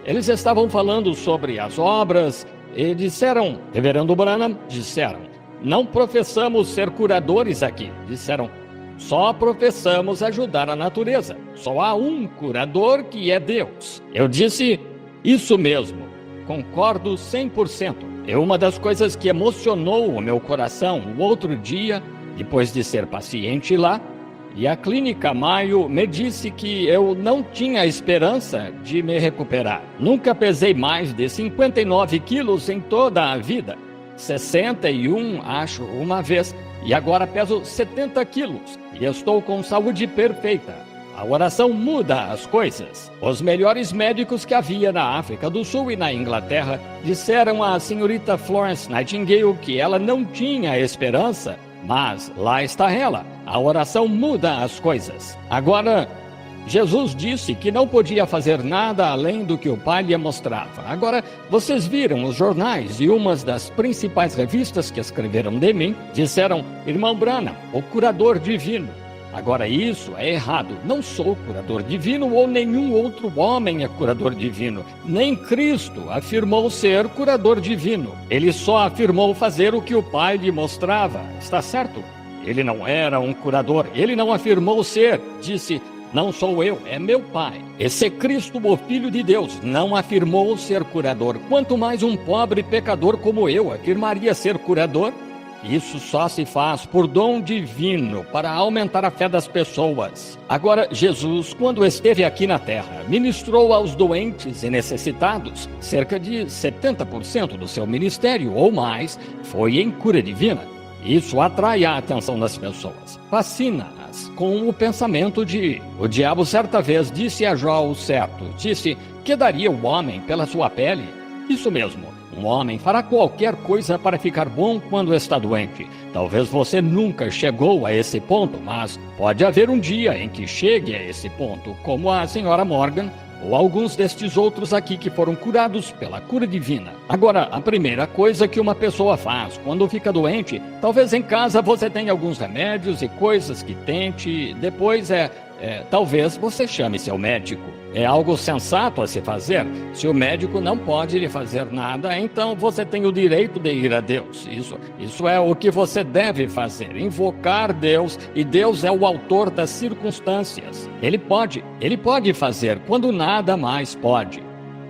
Eles estavam falando sobre as obras e disseram, Reverendo Branham, disseram, não professamos ser curadores aqui. Disseram, só professamos ajudar a natureza. Só há um curador que é Deus. Eu disse, isso mesmo, concordo 100%. É uma das coisas que emocionou o meu coração o outro dia, depois de ser paciente lá, e a Clínica Mayo me disse que eu não tinha esperança de me recuperar. Nunca pesei mais de 59 quilos em toda a vida. 61, acho, uma vez, e agora peso 70 quilos e estou com saúde perfeita. A oração muda as coisas. Os melhores médicos que havia na África do Sul e na Inglaterra disseram à senhorita Florence Nightingale que ela não tinha esperança, mas lá está ela. A oração muda as coisas. Agora, Jesus disse que não podia fazer nada além do que o Pai lhe mostrava. Agora, vocês viram os jornais e umas das principais revistas que escreveram de mim disseram, irmão Branham, o curador divino. Agora, isso é errado. Não sou curador divino ou nenhum outro homem é curador divino. Nem Cristo afirmou ser curador divino. Ele só afirmou fazer o que o Pai lhe mostrava. Está certo? Ele não era um curador. Ele não afirmou ser. Disse, não sou eu, é meu Pai. Esse é Cristo, o Filho de Deus, não afirmou ser curador. Quanto mais um pobre pecador como eu afirmaria ser curador? Isso só se faz por dom divino, para aumentar a fé das pessoas. Agora, Jesus, quando esteve aqui na terra, ministrou aos doentes e necessitados. Cerca de 70% do seu ministério, ou mais, foi em cura divina. Isso atrai a atenção das pessoas, fascina-as com o pensamento de... O diabo certa vez disse a Jó o certo, disse, que daria o homem pela sua pele? Isso mesmo. Um homem fará qualquer coisa para ficar bom quando está doente. Talvez você nunca chegou a esse ponto, mas pode haver um dia em que chegue a esse ponto, como a senhora Morgan ou alguns destes outros aqui que foram curados pela cura divina. Agora, a primeira coisa que uma pessoa faz quando fica doente, talvez em casa você tenha alguns remédios e coisas que tente, depois talvez você chame seu médico. É algo sensato a se fazer. Se o médico não pode lhe fazer nada, então você tem o direito de ir a Deus. Isso é o que você deve fazer, invocar Deus, e Deus é o autor das circunstâncias. Ele pode fazer quando nada mais pode.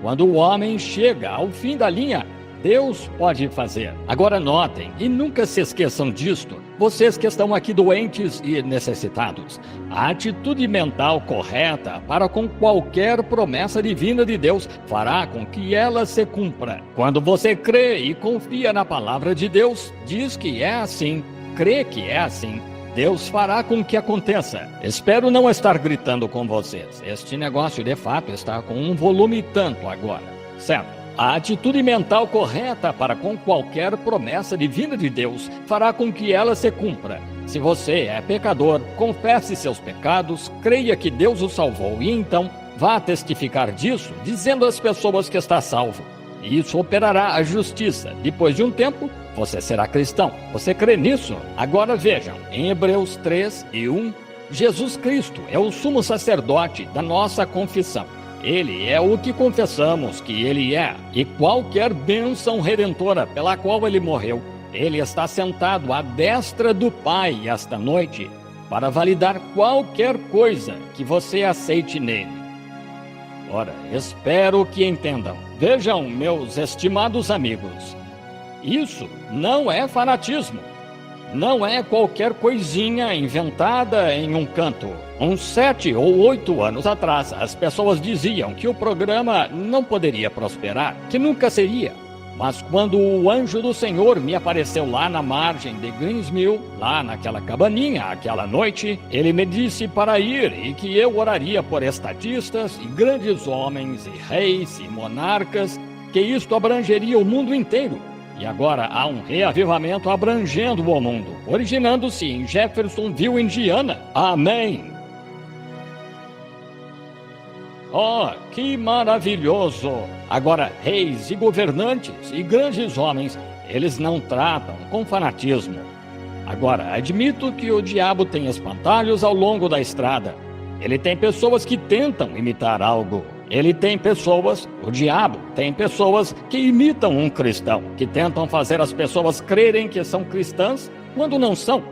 Quando o homem chega ao fim da linha, Deus pode fazer. Agora notem, e nunca se esqueçam disto, vocês que estão aqui doentes e necessitados, a atitude mental correta para com qualquer promessa divina de Deus fará com que ela se cumpra. Quando você crê e confia na palavra de Deus, diz que é assim, crê que é assim, Deus fará com que aconteça. Espero não estar gritando com vocês. Este negócio de fato está com um volume tanto agora, certo? A atitude mental correta para com qualquer promessa divina de Deus fará com que ela se cumpra. Se você é pecador, confesse seus pecados, creia que Deus o salvou e então vá testificar disso, dizendo às pessoas que está salvo. E isso operará a justiça. Depois de um tempo, você será cristão. Você crê nisso? Agora vejam, em Hebreus 3:1, Jesus Cristo é o sumo sacerdote da nossa confissão. Ele é o que confessamos que Ele é, e qualquer bênção redentora pela qual Ele morreu, Ele está sentado à destra do Pai esta noite, para validar qualquer coisa que você aceite nele. Ora, espero que entendam. Vejam, meus estimados amigos, isso não é fanatismo. Não é qualquer coisinha inventada em um canto. Uns 7 ou 8 anos atrás, as pessoas diziam que o programa não poderia prosperar, que nunca seria. Mas quando o anjo do Senhor me apareceu lá na margem de Greensmill, lá naquela cabaninha, aquela noite, ele me disse para ir e que eu oraria por estadistas e grandes homens e reis e monarcas, que isto abrangeria o mundo inteiro. E agora há um reavivamento abrangendo o mundo, originando-se em Jeffersonville, Indiana. Amém! Oh, que maravilhoso! Agora, reis e governantes e grandes homens, eles não tratam com fanatismo. Agora, admito que o diabo tem espantalhos ao longo da estrada. Ele tem pessoas que tentam imitar algo. Ele tem pessoas, o diabo tem pessoas que imitam um cristão, que tentam fazer as pessoas crerem que são cristãs quando não são.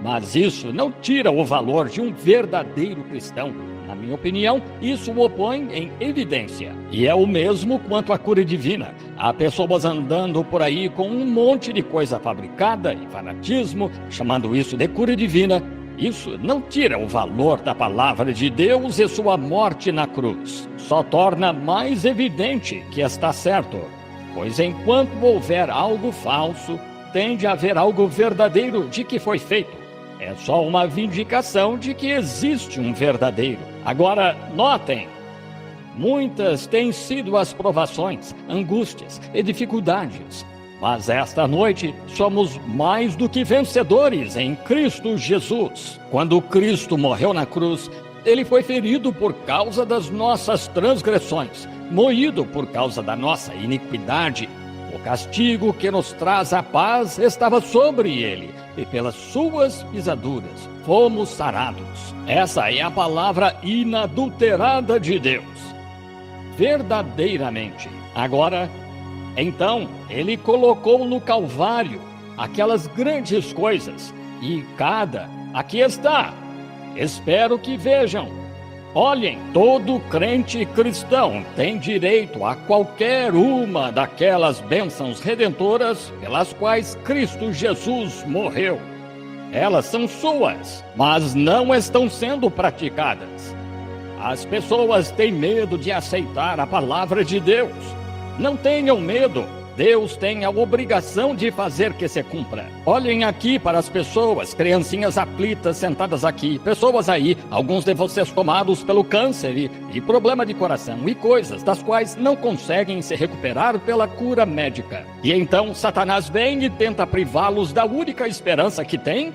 Mas isso não tira o valor de um verdadeiro cristão. Na minha opinião, isso o opõe em evidência. E é o mesmo quanto à cura divina. Há pessoas andando por aí com um monte de coisa fabricada e fanatismo, chamando isso de cura divina. Isso não tira o valor da palavra de Deus e sua morte na cruz. Só torna mais evidente que está certo. Pois enquanto houver algo falso, tende a haver algo verdadeiro de que foi feito. É só uma vindicação de que existe um verdadeiro. Agora, notem, muitas têm sido as provações, angústias e dificuldades. Mas esta noite somos mais do que vencedores em Cristo Jesus. Quando Cristo morreu na cruz, ele foi ferido por causa das nossas transgressões, moído por causa da nossa iniquidade. O castigo que nos traz a paz estava sobre ele, e pelas suas pisaduras fomos sarados. Essa é a palavra inadulterada de Deus. Verdadeiramente. Agora, então, ele colocou no Calvário aquelas grandes coisas, e aqui está. Espero que vejam. Olhem, todo crente cristão tem direito a qualquer uma daquelas bênçãos redentoras pelas quais Cristo Jesus morreu. Elas são suas, mas não estão sendo praticadas. As pessoas têm medo de aceitar a palavra de Deus. Não tenham medo. Deus tem a obrigação de fazer que se cumpra. Olhem aqui para as pessoas, criancinhas aflitas sentadas aqui, pessoas aí, alguns de vocês tomados pelo câncer e problema de coração e coisas das quais não conseguem se recuperar pela cura médica. E então Satanás vem e tenta privá-los da única esperança que tem,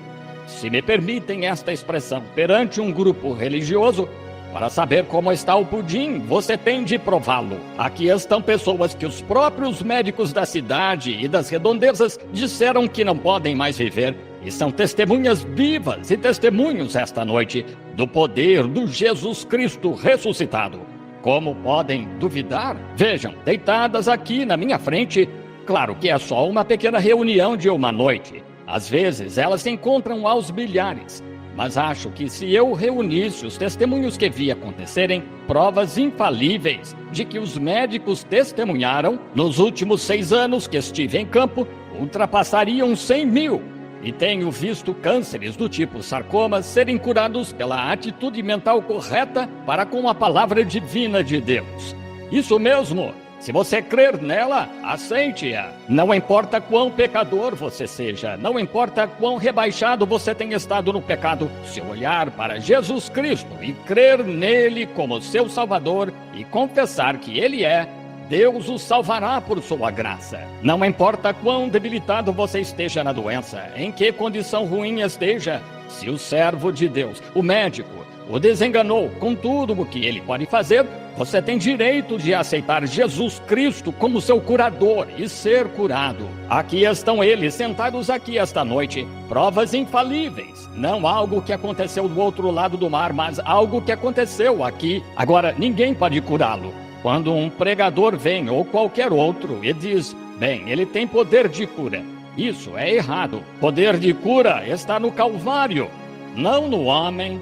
se me permitem esta expressão, perante um grupo religioso. Para saber como está o pudim, você tem de prová-lo. Aqui estão pessoas que os próprios médicos da cidade e das redondezas disseram que não podem mais viver, e são testemunhas vivas e testemunhos esta noite do poder do Jesus Cristo ressuscitado. Como podem duvidar? Vejam, deitadas aqui na minha frente, claro que é só uma pequena reunião de uma noite. Às vezes elas se encontram aos milhares. Mas acho que se eu reunisse os testemunhos que vi acontecerem, provas infalíveis de que os médicos testemunharam, nos últimos 6 anos que estive em campo, ultrapassariam 100.000. E tenho visto cânceres do tipo sarcoma serem curados pela atitude mental correta para com a palavra divina de Deus. Isso mesmo. Se você crer nela, aceite-a. Não importa quão pecador você seja, não importa quão rebaixado você tenha estado no pecado, se olhar para Jesus Cristo e crer nele como seu Salvador e confessar que ele é, Deus o salvará por sua graça. Não importa quão debilitado você esteja na doença, em que condição ruim esteja, se o servo de Deus, o médico, o desenganou com tudo o que ele pode fazer, você tem direito de aceitar Jesus Cristo como seu curador e ser curado. Aqui estão eles, sentados aqui esta noite, provas infalíveis. Não algo que aconteceu do outro lado do mar, mas algo que aconteceu aqui. Agora, ninguém pode curá-lo. Quando um pregador vem, ou qualquer outro, e diz, bem, ele tem poder de cura. Isso é errado. Poder de cura está no Calvário, não no homem.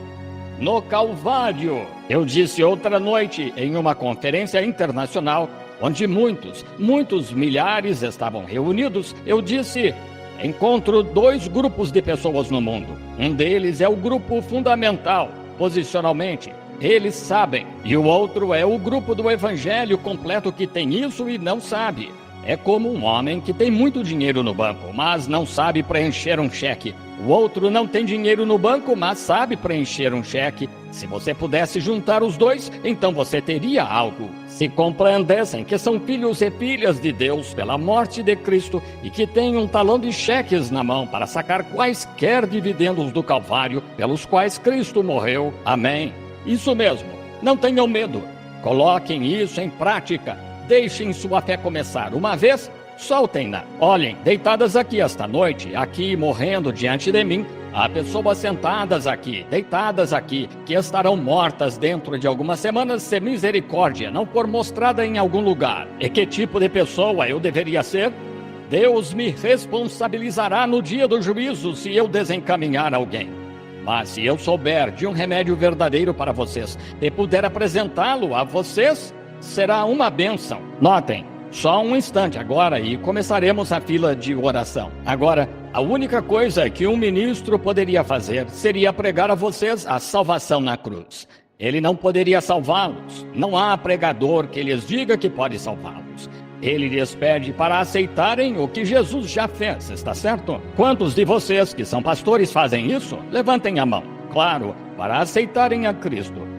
No Calvário. Eu disse outra noite em uma conferência internacional, onde muitos milhares estavam reunidos, eu disse, encontro 2 grupos de pessoas no mundo. Um deles é o grupo fundamental, posicionalmente. Eles sabem. E o outro é o grupo do evangelho completo que tem isso e não sabe. É como um homem que tem muito dinheiro no banco, mas não sabe preencher um cheque. O outro não tem dinheiro no banco, mas sabe preencher um cheque. Se você pudesse juntar os dois, então você teria algo. Se compreendessem que são filhos e filhas de Deus pela morte de Cristo e que têm um talão de cheques na mão para sacar quaisquer dividendos do Calvário pelos quais Cristo morreu. Amém. Isso mesmo. Não tenham medo. Coloquem isso em prática. Deixem sua fé começar. Uma vez, soltem-na. Olhem, deitadas aqui esta noite, aqui morrendo diante de mim, Há pessoas sentadas aqui, deitadas aqui, que estarão mortas dentro de algumas semanas se misericórdia não for mostrada em algum lugar. E que tipo de pessoa eu deveria ser? Deus me responsabilizará no dia do juízo se eu desencaminhar alguém. Mas se eu souber de um remédio verdadeiro para vocês e puder apresentá-lo a vocês, será uma bênção. Notem, só um instante agora e começaremos a fila de oração. Agora, a única coisa que um ministro poderia fazer seria pregar a vocês a salvação na cruz. Ele não poderia salvá-los. Não há pregador que lhes diga que pode salvá-los. Ele lhes pede para aceitarem o que Jesus já fez, está certo? Quantos de vocês que são pastores fazem isso? Levantem a mão. Claro, para aceitarem a Cristo.